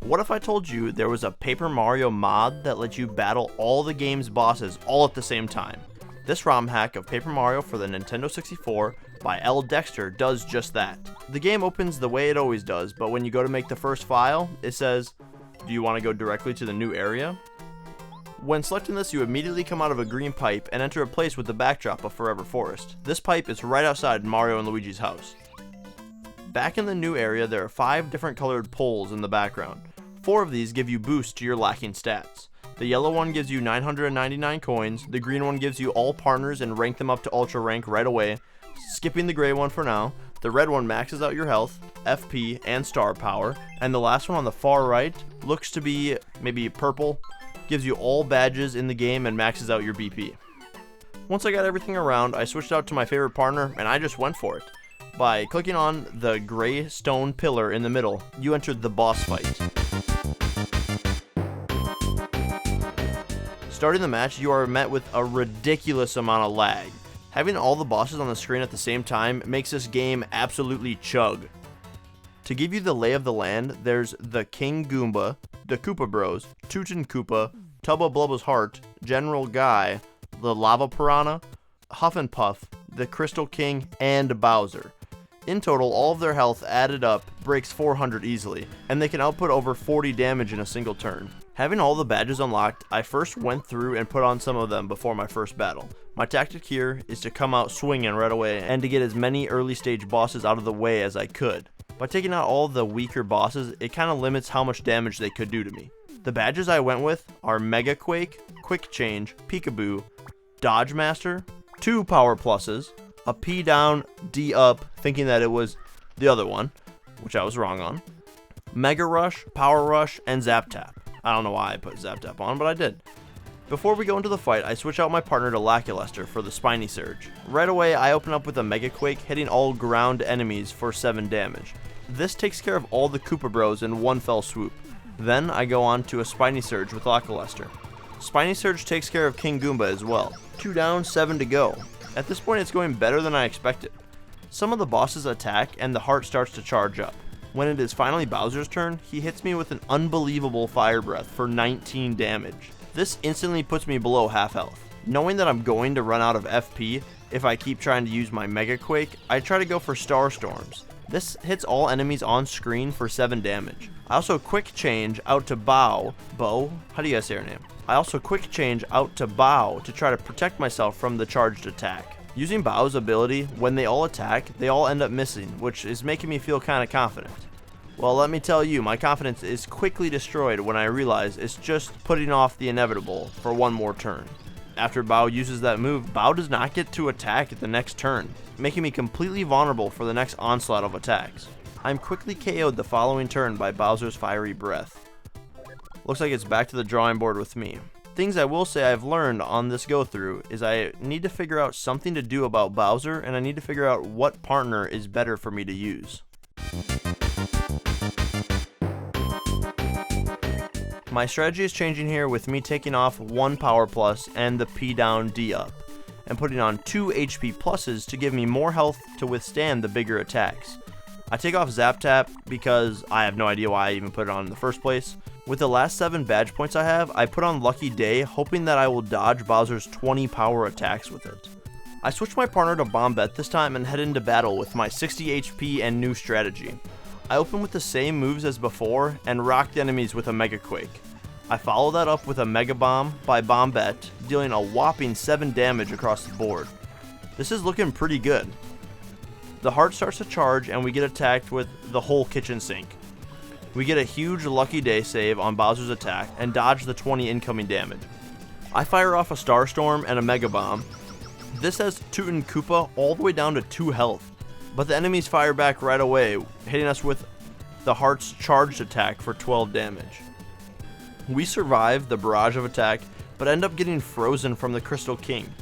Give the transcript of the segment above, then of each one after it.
What if I told you there was a Paper Mario mod that lets you battle all the game's bosses all at the same time? This ROM hack of Paper Mario for the Nintendo 64 by L. Dexter does just that. The game opens the way it always does, but when you go to make the first file, it says, do you want to go directly to the new area? When selecting this, you immediately come out of a green pipe and enter a place with the backdrop of Forever Forest. This pipe is right outside Mario and Luigi's house. Back in the new area, there are 5 different colored poles in the background. 4 of these give you boosts to your lacking stats. The yellow one gives you 999 coins, the green one gives you all partners and rank them up to ultra rank right away, skipping the gray one for now. The red one maxes out your health, FP, and star power, and the last one on the far right looks to be maybe purple, gives you all badges in the game and maxes out your BP. Once I got everything around, I switched out to my favorite partner and I just went for it. By clicking on the gray stone pillar in the middle, you entered the boss fight. Starting the match, you are met with a ridiculous amount of lag. Having all the bosses on the screen at the same time makes this game absolutely chug. To give you the lay of the land, there's the King Goomba, the Koopa Bros, Tootin' Koopa, Tubba Blubba's Heart, General Guy, the Lava Piranha, Huff and Puff, the Crystal King, and Bowser. In total, all of their health added up breaks 400 easily, and they can output over 40 damage in a single turn. Having all the badges unlocked, I first went through and put on some of them before my first battle. My tactic here is to come out swinging right away and to get as many early stage bosses out of the way as I could. By taking out all the weaker bosses, it kind of limits how much damage they could do to me. The badges I went with are Mega Quake, Quick Change, Peekaboo, Dodge Master, 2 Power Pluses, a P down, D up, thinking that it was the other one, which I was wrong on, Mega Rush, Power Rush, and Zap Tap. I don't know why I put Zap Tap on, but I did. Before we go into the fight, I switch out my partner to Lackluster for the Spiny Surge. Right away, I open up with a Mega Quake, hitting all ground enemies for 7 damage. This takes care of all the Koopa Bros in one fell swoop. Then I go on to a Spiny Surge with Lackluster. Spiny Surge takes care of King Goomba as well. 2 down, 7 to go. At this point, it's going better than I expected. Some of the bosses attack and the heart starts to charge up. When it is finally Bowser's turn, he hits me with an unbelievable Fire Breath for 19 damage. This instantly puts me below half health. Knowing that I'm going to run out of FP if I keep trying to use my Mega Quake, I try to go for Star Storms. This hits all enemies on screen for 7 damage. I also quick change out to Bow, how do you guys say her name? I also quick change out to Bow to try to protect myself from the charged attack. Using Bow's ability, when they all attack, they all end up missing, which is making me feel kinda confident. Well, let me tell you, my confidence is quickly destroyed when I realize it's just putting off the inevitable for one more turn. After Bow uses that move, Bow does not get to attack at the next turn, making me completely vulnerable for the next onslaught of attacks. I'm quickly KO'd the following turn by Bowser's Fiery Breath. Looks like it's back to the drawing board with me. Things I will say I've learned on this go through is I need to figure out something to do about Bowser, and I need to figure out what partner is better for me to use. My strategy is changing here with me taking off 1 Power Plus and the P down, D up, and putting on 2 HP pluses to give me more health to withstand the bigger attacks. I take off Zap Tap because I have no idea why I even put it on in the first place. With the last 7 badge points I have, I put on Lucky Day, hoping that I will dodge Bowser's 20 power attacks with it. I switch my partner to Bombette this time and head into battle with my 60 HP and new strategy. I open with the same moves as before and rock the enemies with a Mega Quake. I follow that up with a Mega Bomb by Bombette, dealing a whopping 7 damage across the board. This is looking pretty good. The heart starts to charge and we get attacked with the whole kitchen sink. We get a huge Lucky Day save on Bowser's attack and dodge the 20 incoming damage. I fire off a Star Storm and a Mega Bomb. This has Tootin' Koopa all the way down to 2 health, but the enemies fire back right away, hitting us with the heart's charged attack for 12 damage. We survive the barrage of attack, but end up getting frozen from the Crystal King.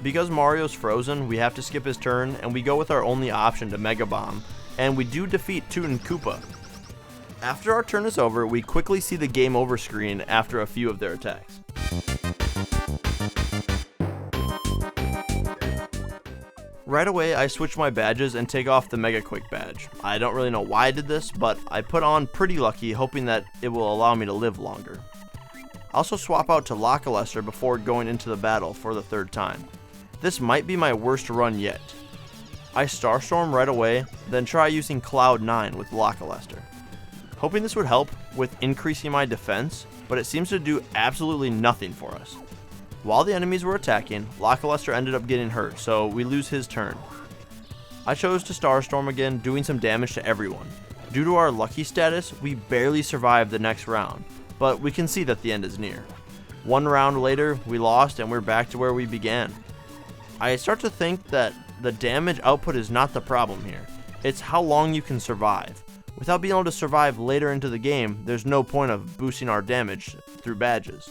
Because Mario's frozen, we have to skip his turn, and we go with our only option to Mega Bomb, and we do defeat Tootin' Koopa. After our turn is over, we quickly see the game over screen after a few of their attacks. Right away, I switch my badges and take off the Mega Quake badge. I don't really know why I did this, but I put on Pretty Lucky, hoping that it will allow me to live longer. I also swap out to Lackluster before going into the battle for the third time. This might be my worst run yet. I Starstorm right away, then try using Cloud 9 with Lackluster. Hoping this would help with increasing my defense, but it seems to do absolutely nothing for us. While the enemies were attacking, Lackluster ended up getting hurt, so we lose his turn. I chose to Starstorm again, doing some damage to everyone. Due to our lucky status, we barely survived the next round, but we can see that the end is near. One round later, we lost and we're back to where we began. I start to think that the damage output is not the problem here. It's how long you can survive. Without being able to survive later into the game, there's no point of boosting our damage through badges.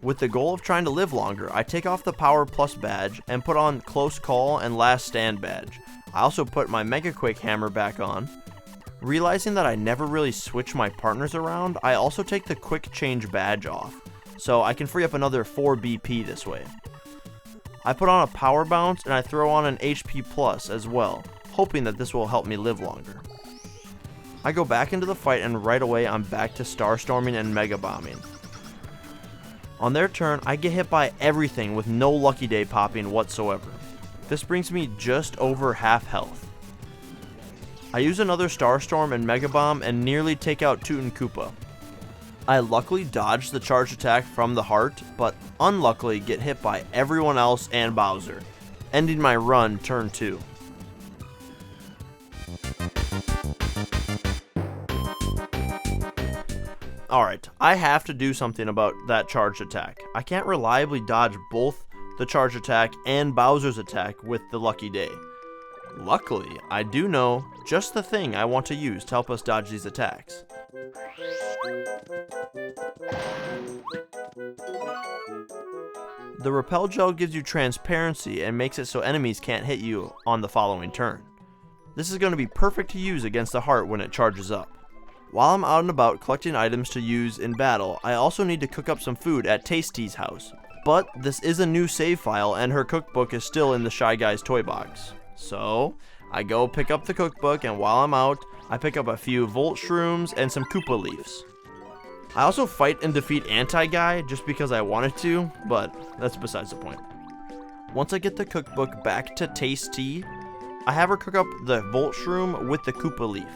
With the goal of trying to live longer, I take off the Power Plus badge and put on Close Call and Last Stand badge. I also put my Mega Quake hammer back on. Realizing that I never really switch my partners around, I also take the Quick Change badge off, so I can free up another 4 BP this way. I put on a Power Bounce and I throw on an HP Plus as well, hoping that this will help me live longer. I go back into the fight and right away I'm back to Starstorming and Mega Bombing. On their turn, I get hit by everything with no Lucky Day popping whatsoever. This brings me just over half health. I use another Starstorm and Mega Bomb and nearly take out Toot and Koopa. I luckily dodge the charge attack from the heart, but unluckily get hit by everyone else and Bowser, ending my run turn 2. Alright, I have to do something about that charge attack. I can't reliably dodge both the charge attack and Bowser's attack with the Lucky Day. Luckily, I do know just the thing I want to use to help us dodge these attacks. The Repel Gel gives you transparency and makes it so enemies can't hit you on the following turn. This is going to be perfect to use against the heart when it charges up. While I'm out and about collecting items to use in battle, I also need to cook up some food at Tasty's house. But this is a new save file and her cookbook is still in the Shy Guys toy box. So, I go pick up the cookbook and while I'm out, I pick up a few Volt Shrooms and some Koopa Leafs. I also fight and defeat Anti-Guy just because I wanted to, but that's besides the point. Once I get the cookbook back to Tasty, I have her cook up the Volt Shroom with the Koopa Leaf.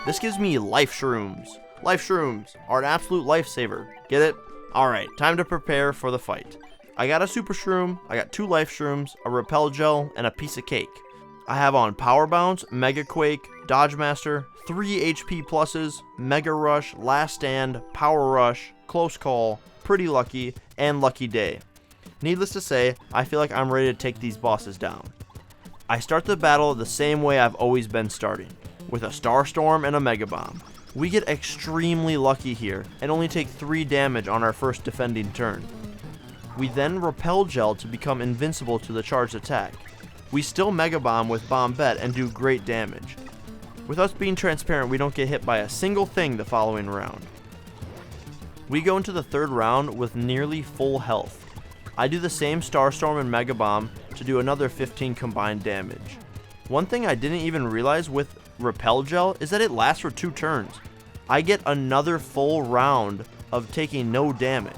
This gives me Life Shrooms. Life Shrooms are an absolute lifesaver. Get it? Alright, time to prepare for the fight. I got a Super Shroom, I got 2 Life Shrooms, a Repel Gel, and a piece of cake. I have on Power Bounce, Mega Quake, Dodge Master, 3 HP Pluses, Mega Rush, Last Stand, Power Rush, Close Call, Pretty Lucky, and Lucky Day. Needless to say, I feel like I'm ready to take these bosses down. I start the battle the same way I've always been starting, with a Starstorm and a Mega Bomb. We get extremely lucky here and only take 3 damage on our first defending turn. We then Repel Gel to become invincible to the charged attack. We still Mega Bomb with Bombette and do great damage. With us being transparent, we don't get hit by a single thing the following round. We go into the third round with nearly full health. I do the same Starstorm and Mega Bomb to do another 15 combined damage. One thing I didn't even realize with Repel Gel is that it lasts for 2 turns. I get another full round of taking no damage.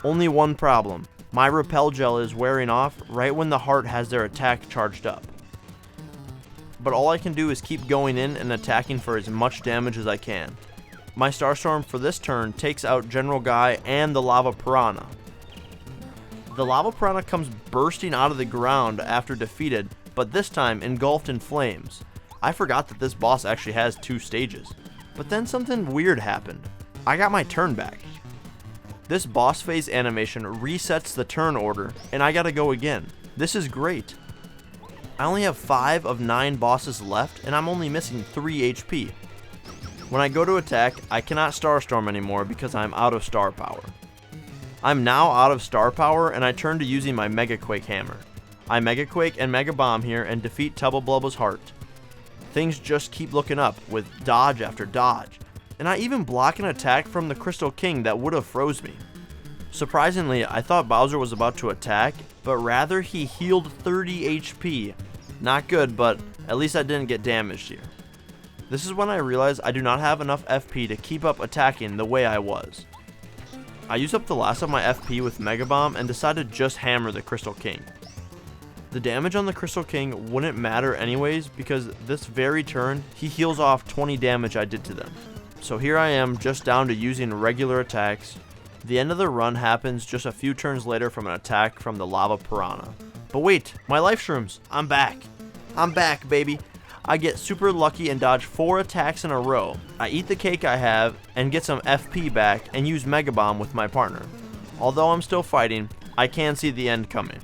Only one problem. My Repel Gel is wearing off right when the heart has their attack charged up. But all I can do is keep going in and attacking for as much damage as I can. My Starstorm for this turn takes out General Guy and the Lava Piranha. The Lava Piranha comes bursting out of the ground after defeated, but this time engulfed in flames. I forgot that this boss actually has 2 stages. But then something weird happened. I got my turn back. This boss phase animation resets the turn order, and I gotta go again. This is great. I only have 5 of 9 bosses left, and I'm only missing 3 HP. When I go to attack, I cannot Starstorm anymore because I'm out of star power. I'm now out of star power and I turn to using my Mega Quake hammer. I Mega Quake and Mega Bomb here and defeat Tubba Blubba's heart. Things just keep looking up with dodge after dodge, and I even block an attack from the Crystal King that would have froze me. Surprisingly, I thought Bowser was about to attack, but rather he healed 30 HP. Not good, but at least I didn't get damaged here. This is when I realized I do not have enough FP to keep up attacking the way I was. I used up the last of my FP with Mega Bomb and decided to just hammer the Crystal King. The damage on the Crystal King wouldn't matter anyways because this very turn he heals off 20 damage I did to them. So here I am just down to using regular attacks. The end of the run happens just a few turns later from an attack from the Lava Piranha. But wait, my life shrooms, I'm back. I'm back, baby. I get super lucky and dodge 4 attacks in a row. I eat the cake I have and get some FP back and use Mega Bomb with my partner. Although I'm still fighting, I can see the end coming.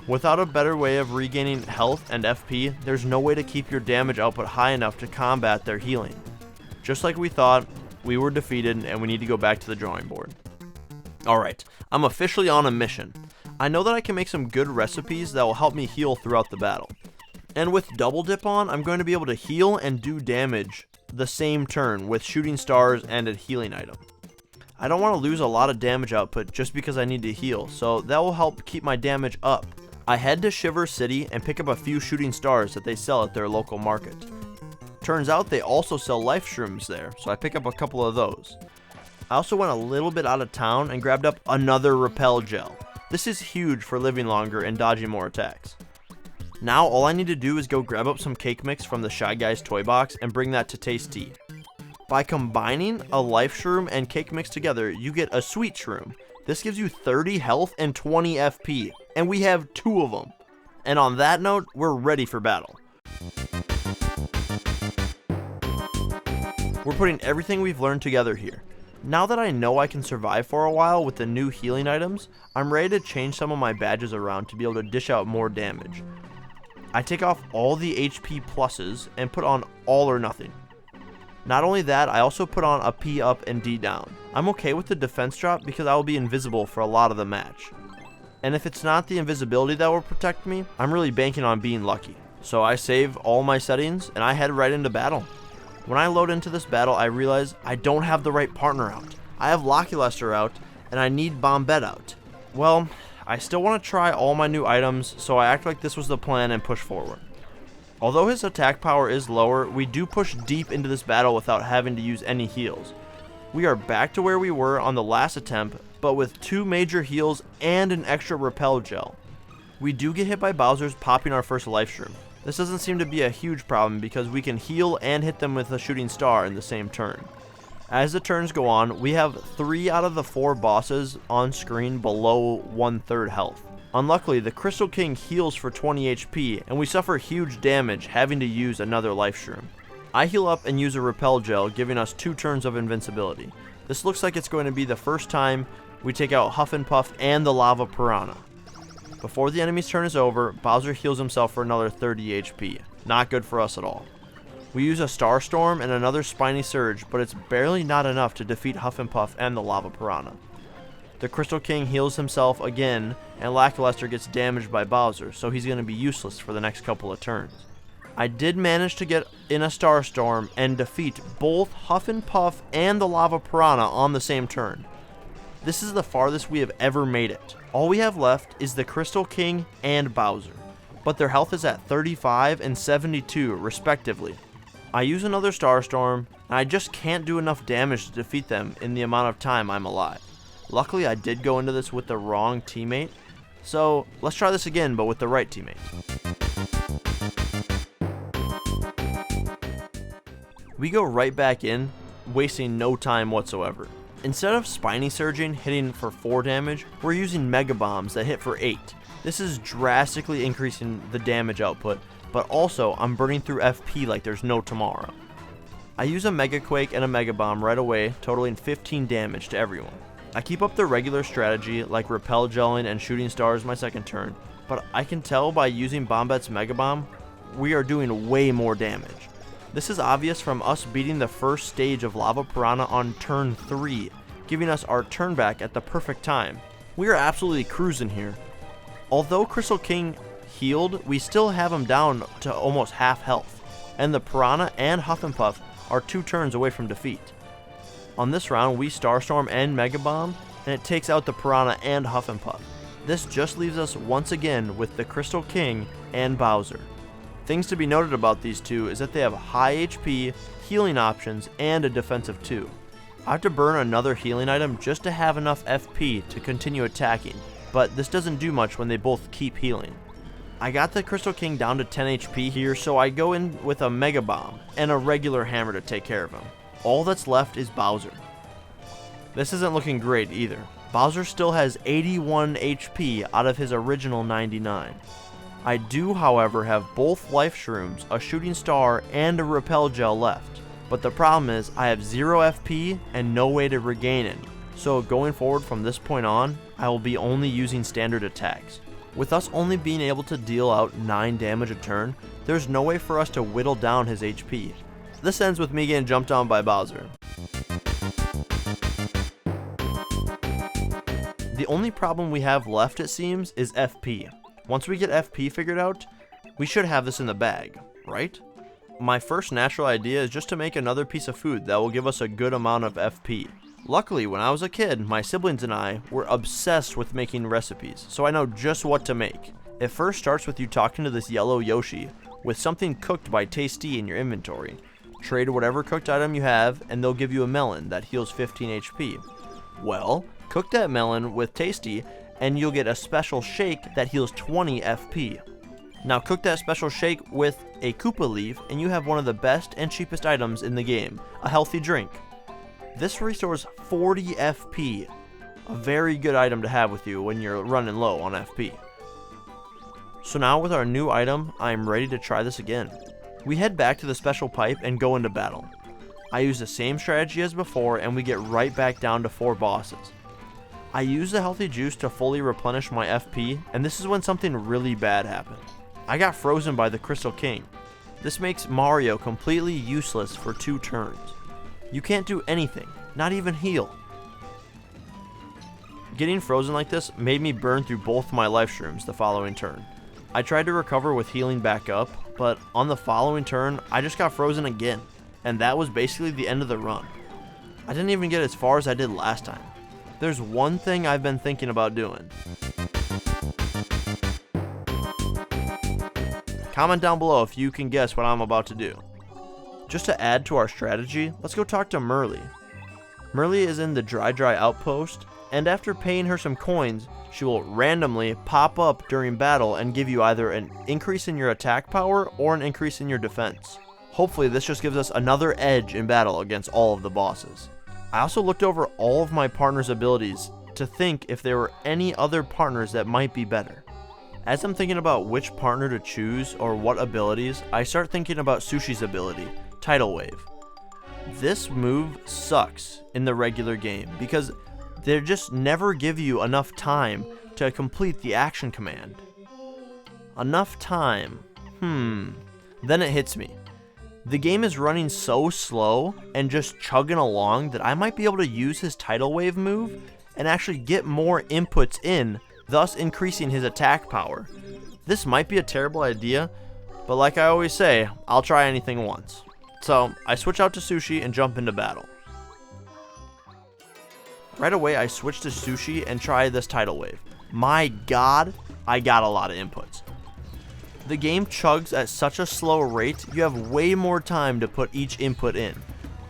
Without a better way of regaining health and FP, there's no way to keep your damage output high enough to combat their healing. Just like we thought, we were defeated and we need to go back to the drawing board. Alright, I'm officially on a mission. I know that I can make some good recipes that will help me heal throughout the battle. And with Double Dip on, I'm going to be able to heal and do damage the same turn with shooting stars and a healing item. I don't want to lose a lot of damage output just because I need to heal, so that will help keep my damage up. I head to Shiver City and pick up a few shooting stars that they sell at their local market. Turns out they also sell life shrooms there, so I pick up a couple of those. I also went a little bit out of town and grabbed up another Repel Gel. This is huge for living longer and dodging more attacks. Now all I need to do is go grab up some cake mix from the Shy Guys toy box and bring that to Tasty. By combining a life shroom and cake mix together, you get a sweet shroom. This gives you 30 health and 20 FP, and we have 2 of them. And on that note, we're ready for battle. We're putting everything we've learned together here. Now that I know I can survive for a while with the new healing items, I'm ready to change some of my badges around to be able to dish out more damage. I take off all the HP pluses and put on all or nothing. Not only that, I also put on a P up and D down. I'm okay with the defense drop because I will be invisible for a lot of the match. And if it's not the invisibility that will protect me, I'm really banking on being lucky. So I save all my settings and I head right into battle. When I load into this battle, I realize I don't have the right partner out. I have Loculester out and I need Bombette out. Well, I still want to try all my new items, so I act like this was the plan and push forward. Although his attack power is lower, we do push deep into this battle without having to use any heals. We are back to where we were on the last attempt, but with 2 major heals and an extra Repel Gel. We do get hit by Bowser's popping our first life shroom. This doesn't seem to be a huge problem because we can heal and hit them with a shooting star in the same turn. As the turns go on, we have 3 out of the 4 bosses on screen below 1/3 health. Unluckily, the Crystal King heals for 20 HP, and we suffer huge damage having to use another life shroom. I heal up and use a Repel Gel, giving us 2 turns of invincibility. This looks like it's going to be the first time we take out Huff and Puff and the Lava Piranha. Before the enemy's turn is over, Bowser heals himself for another 30 HP. Not good for us at all. We use a Star Storm and another Spiny Surge, but it's barely not enough to defeat Huff and Puff and the Lava Piranha. The Crystal King heals himself again, and Lackluster gets damaged by Bowser, so he's going to be useless for the next couple of turns. I did manage to get in a Star Storm and defeat both Huff and Puff and the Lava Piranha on the same turn. This is the farthest we have ever made it. All we have left is the Crystal King and Bowser, but their health is at 35 and 72 respectively. I use another Star Storm, and I just can't do enough damage to defeat them in the amount of time I'm alive. Luckily, I did go into this with the wrong teammate, so let's try this again, but with the right teammate. We go right back in, wasting no time whatsoever. Instead of Spiny Surging hitting for 4 damage, we're using Mega Bombs that hit for 8. This is drastically increasing the damage output, but also I'm burning through FP like there's no tomorrow. I use a Mega Quake and a Mega Bomb right away, totaling 15 damage to everyone. I keep up the regular strategy like Repel Gelling and Shooting Stars my second turn, but I can tell by using Bombette's Mega Bomb, we are doing way more damage. This is obvious from us beating the first stage of Lava Piranha on turn 3. giving us our turn back at the perfect time. We are absolutely cruising here. Although Crystal King healed, we still have him down to almost half health, and the Piranha and Huff and Puff are 2 turns away from defeat. On this round, we Starstorm and Mega Bomb, and it takes out the Piranha and Huff and Puff. This just leaves us once again with the Crystal King and Bowser. Things to be noted about these two is that they have high HP, healing options, and a defensive 2. I have to burn another healing item just to have enough FP to continue attacking, but this doesn't do much when they both keep healing. I got the Crystal King down to 10 HP here, so I go in with a Mega Bomb and a regular hammer to take care of him. All that's left is Bowser. This isn't looking great either. Bowser still has 81 HP out of his original 99. I do, however, have both Life Shrooms, a Shooting Star, and a Repel Gel left. But the problem is, I have 0 FP and no way to regain it. So going forward from this point on, I will be only using standard attacks. With us only being able to deal out 9 damage a turn, there's no way for us to whittle down his HP. This ends with me getting jumped on by Bowser. The only problem we have left, it seems, is FP. Once we get FP figured out, we should have this in the bag, right? My first natural idea is just to make another piece of food that will give us a good amount of FP. Luckily, when I was a kid, my siblings and I were obsessed with making recipes, so I know just what to make. It first starts with you talking to this yellow Yoshi with something cooked by Tasty in your inventory. Trade whatever cooked item you have, and they'll give you a melon that heals 15 HP. Well, cook that melon with Tasty, and you'll get a special shake that heals 20 FP. Now cook that special shake with a Koopa leaf, and you have one of the best and cheapest items in the game, a healthy drink. This restores 40 FP, a very good item to have with you when you're running low on FP. So now with our new item, I am ready to try this again. We head back to the special pipe and go into battle. I use the same strategy as before, and we get right back down to 4 bosses. I use the healthy juice to fully replenish my FP, and this is when something really bad happened. I got frozen by the Crystal King. This makes Mario completely useless for 2 turns. You can't do anything, not even heal. Getting frozen like this made me burn through both my Life Shrooms the following turn. I tried to recover with healing back up, but on the following turn, I just got frozen again, and that was basically the end of the run. I didn't even get as far as I did last time. There's one thing I've been thinking about doing. Comment down below if you can guess what I'm about to do. Just to add to our strategy, let's go talk to Merly. Merly is in the Dry outpost, and after paying her some coins, she will randomly pop up during battle and give you either an increase in your attack power or an increase in your defense. Hopefully this just gives us another edge in battle against all of the bosses. I also looked over all of my partners' abilities to think if there were any other partners that might be better. As I'm thinking about which partner to choose or what abilities, I start thinking about Sushi's ability, Tidal Wave. This move sucks in the regular game because they just never give you enough time to complete the action command. Enough time. Then it hits me. The game is running so slow and just chugging along that I might be able to use his Tidal Wave move and actually get more inputs in, thus increasing his attack power. This might be a terrible idea, but like I always say, I'll try anything once. So I switch out to Sushi and jump into battle. Right away I switch to Sushi and try this Tidal Wave. My god, I got a lot of inputs. The game chugs at such a slow rate, you have way more time to put each input in.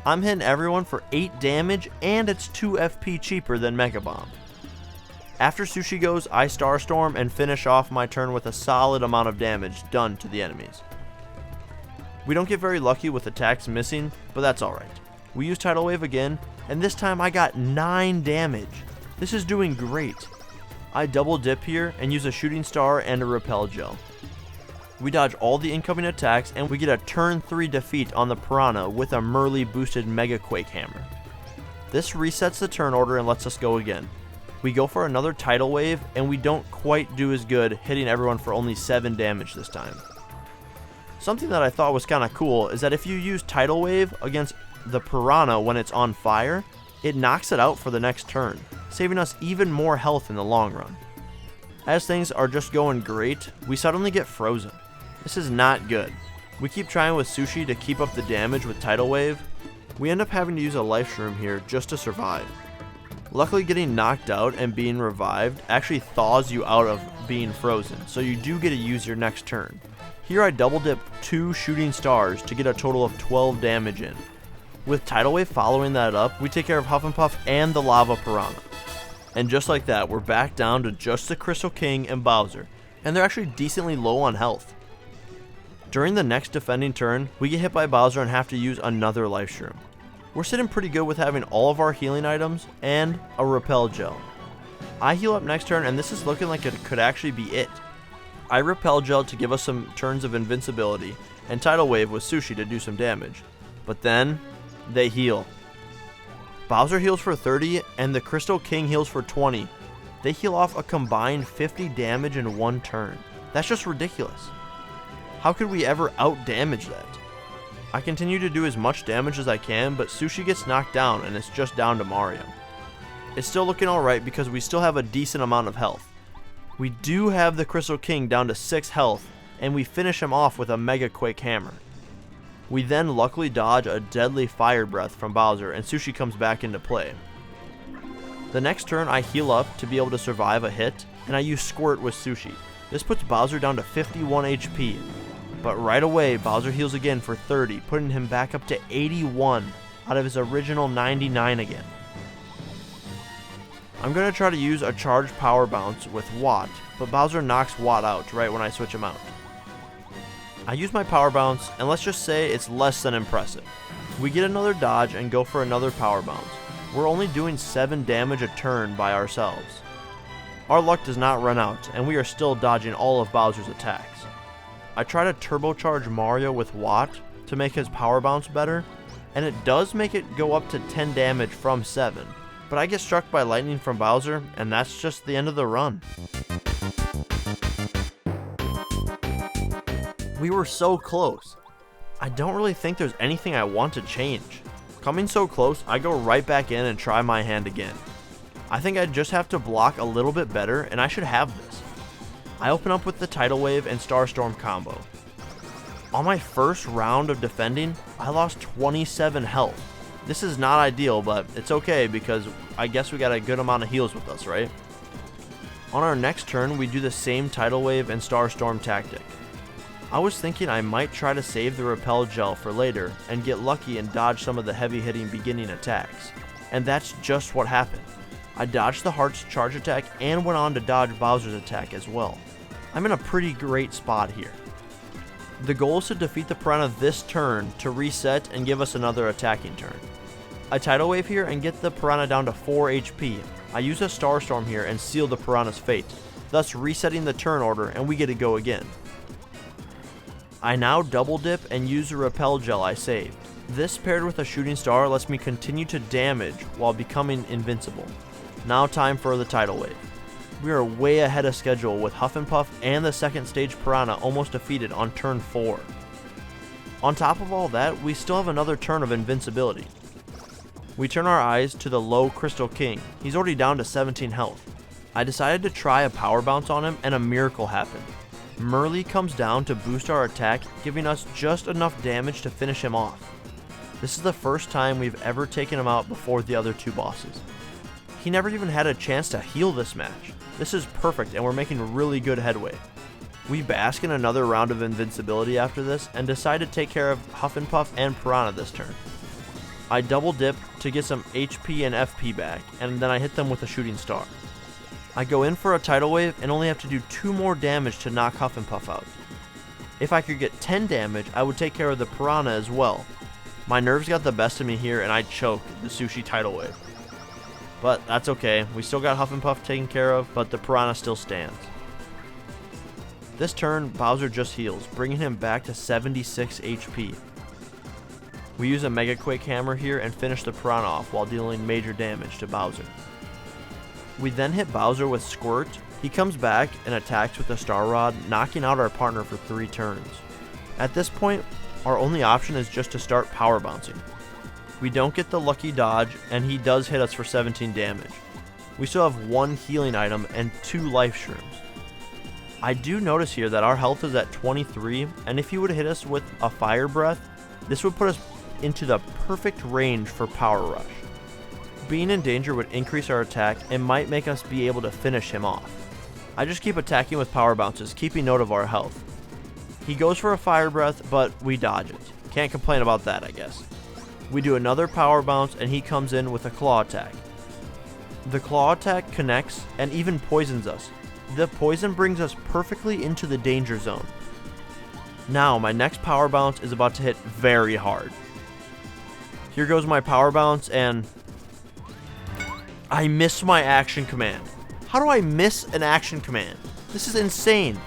I'm hitting everyone for 8 damage, and it's 2 FP cheaper than Mega Bomb. After Sushi goes, I Starstorm and finish off my turn with a solid amount of damage done to the enemies. We don't get very lucky with attacks missing, but that's alright. We use Tidal Wave again, and this time I got 9 damage. This is doing great. I double dip here and use a Shooting Star and a Repel Gel. We dodge all the incoming attacks, and we get a turn 3 defeat on the Piranha with a Merly boosted Mega Quake Hammer. This resets the turn order and lets us go again. We go for another Tidal Wave, and we don't quite do as good, hitting everyone for only 7 damage this time. Something that I thought was kind of cool is that if you use Tidal Wave against the Piranha when it's on fire, it knocks it out for the next turn, saving us even more health in the long run. As things are just going great, we suddenly get frozen. This is not good. We keep trying with Sushi to keep up the damage with Tidal Wave. We end up having to use a Life Shroom here just to survive. Luckily, getting knocked out and being revived actually thaws you out of being frozen, so you do get to use your next turn. Here I double dip 2 shooting stars to get a total of 12 damage in. With Tidal Wave following that up, we take care of Huff and Puff and the Lava Piranha. And just like that, we're back down to just the Crystal King and Bowser, and they're actually decently low on health. During the next defending turn, we get hit by Bowser and have to use another Life Shroom. We're sitting pretty good with having all of our healing items and a Repel Gel. I heal up next turn, and this is looking like it could actually be it. I Repel Gel to give us some turns of invincibility, and Tidal Wave with Sushi to do some damage. But then, they heal. Bowser heals for 30, and the Crystal King heals for 20. They heal off a combined 50 damage in one turn. That's just ridiculous. How could we ever out-damage that? I continue to do as much damage as I can, but Sushi gets knocked down and it's just down to Mario. It's still looking alright because we still have a decent amount of health. We do have the Crystal King down to 6 health, and we finish him off with a Mega Quake Hammer. We then luckily dodge a deadly Fire Breath from Bowser, and Sushi comes back into play. The next turn I heal up to be able to survive a hit, and I use Squirt with Sushi. This puts Bowser down to 51 HP. But right away, Bowser heals again for 30, putting him back up to 81 out of his original 99 again. I'm going to try to use a charged Power Bounce with Watt, but Bowser knocks Watt out right when I switch him out. I use my Power Bounce, and let's just say it's less than impressive. We get another dodge and go for another Power Bounce. We're only doing 7 damage a turn by ourselves. Our luck does not run out, and we are still dodging all of Bowser's attacks. I try to turbocharge Mario with Watt to make his Power Bounce better, and it does make it go up to 10 damage from 7, but I get struck by lightning from Bowser, and that's just the end of the run. We were so close. I don't really think there's anything I want to change. Coming so close, I go right back in and try my hand again. I think I just have to block a little bit better, and I should have this. I open up with the Tidal Wave and Starstorm combo. On my first round of defending, I lost 27 health. This is not ideal, but it's okay because I guess we got a good amount of heals with us, right? On our next turn, we do the same Tidal Wave and Starstorm tactic. I was thinking I might try to save the Repel Gel for later and get lucky and dodge some of the heavy-hitting beginning attacks. And that's just what happened. I dodged the Heart's charge attack and went on to dodge Bowser's attack as well. I'm in a pretty great spot here. The goal is to defeat the Piranha this turn to reset and give us another attacking turn. I Tidal Wave here and get the Piranha down to 4 HP. I use a Starstorm here and seal the Piranha's fate, thus resetting the turn order, and we get to go again. I now double dip and use the Repel Gel I saved. This paired with a Shooting Star lets me continue to damage while becoming invincible. Now time for the Tidal Wave. We are way ahead of schedule with Huff and Puff and the second stage Piranha almost defeated on turn 4. On top of all that, we still have another turn of invincibility. We turn our eyes to the low Crystal King. He's already down to 17 health. I decided to try a Power Bounce on him, and a miracle happened. Merlee comes down to boost our attack, giving us just enough damage to finish him off. This is the first time we've ever taken him out before the other 2 bosses. He never even had a chance to heal this match. This is perfect, and we're making really good headway. We bask in another round of invincibility after this and decide to take care of Huff and Puff and Piranha this turn. I double dip to get some HP and FP back, and then I hit them with a Shooting Star. I go in for a Tidal Wave and only have to do 2 more damage to knock Huff and Puff out. If I could get 10 damage, I would take care of the Piranha as well. My nerves got the best of me here, and I choke the Sushi Tidal Wave. But that's okay, we still got Huff and Puff taken care of, but the Piranha still stands. This turn, Bowser just heals, bringing him back to 76 HP. We use a Mega Quake Hammer here and finish the Piranha off while dealing major damage to Bowser. We then hit Bowser with Squirt. He comes back and attacks with the Star Rod, knocking out our partner for 3 turns. At this point, our only option is just to start Power Bouncing. We don't get the lucky dodge, and he does hit us for 17 damage. We still have 1 healing item and 2 life shrooms. I do notice here that our health is at 23, and if he would hit us with a fire breath, this would put us into the perfect range for Power Rush. Being in danger would increase our attack and might make us be able to finish him off. I just keep attacking with power bounces, keeping note of our health. He goes for a fire breath, but we dodge it. Can't complain about that, I guess. We do another power bounce, and he comes in with a claw attack. The claw attack connects and even poisons us. The poison brings us perfectly into the danger zone. Now, my next power bounce is about to hit very hard. Here goes my power bounce, and I miss my action command. How do I miss an action command? This is insane.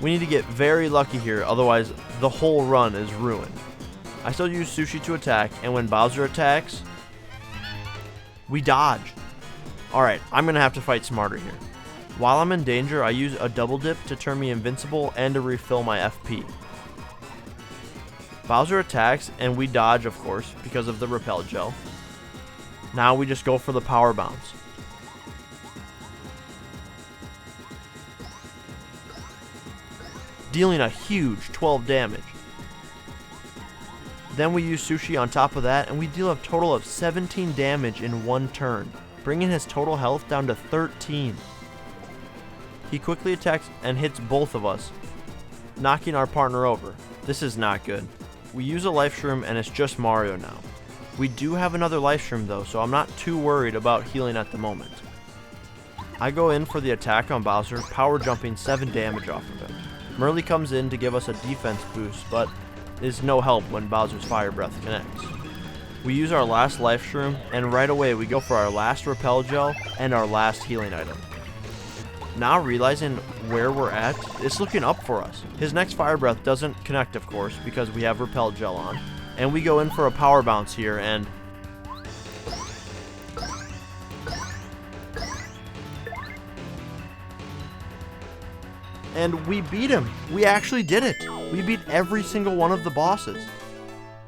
We need to get very lucky here, otherwise the whole run is ruined. I still use Sushi to attack, and when Bowser attacks, we dodge. Alright, I'm going to have to fight smarter here. While I'm in danger, I use a double dip to turn me invincible and to refill my FP. Bowser attacks, and we dodge, of course, because of the repel gel. Now we just go for the power bounce. Dealing a huge 12 damage. Then we use Sushi on top of that, and we deal a total of 17 damage in 1 turn, bringing his total health down to 13. He quickly attacks and hits both of us, knocking our partner over. This is not good. We use a life shroom, and it's just Mario now. We do have another life shroom though, so I'm not too worried about healing at the moment. I go in for the attack on Bowser, power jumping 7 damage off of him. Merlee comes in to give us a defense boost, but is no help when Bowser's fire breath connects. We use our last life shroom, and right away we go for our last repel gel and our last healing item. Now realizing where we're at, it's looking up for us. His next fire breath doesn't connect, of course, because we have repel gel on. And we go in for a power bounce here, and we beat him. We actually did it. We beat every single one of the bosses.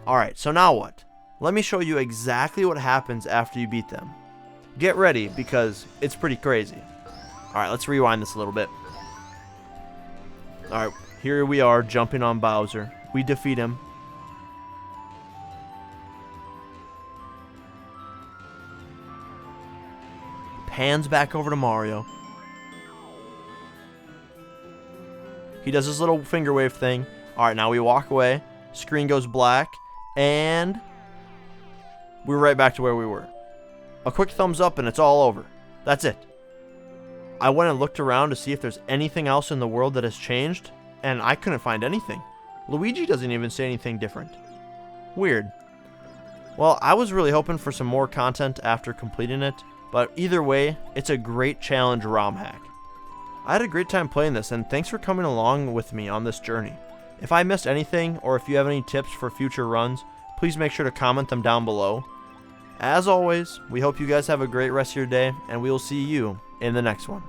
Alright, so now what? Let me show you exactly what happens after you beat them. Get ready, because it's pretty crazy. Alright, let's rewind this a little bit. Alright, here we are jumping on Bowser. We defeat him. Pans back over to Mario. He does his little finger wave thing. Alright, now we walk away. Screen goes black. And we're right back to where we were. A quick thumbs up and it's all over. That's it. I went and looked around to see if there's anything else in the world that has changed, and I couldn't find anything. Luigi doesn't even say anything different. Weird. Well, I was really hoping for some more content after completing it, but either way, it's a great challenge ROM hack. I had a great time playing this, and thanks for coming along with me on this journey. If I missed anything, or if you have any tips for future runs, please make sure to comment them down below. As always, we hope you guys have a great rest of your day, and we will see you in the next one.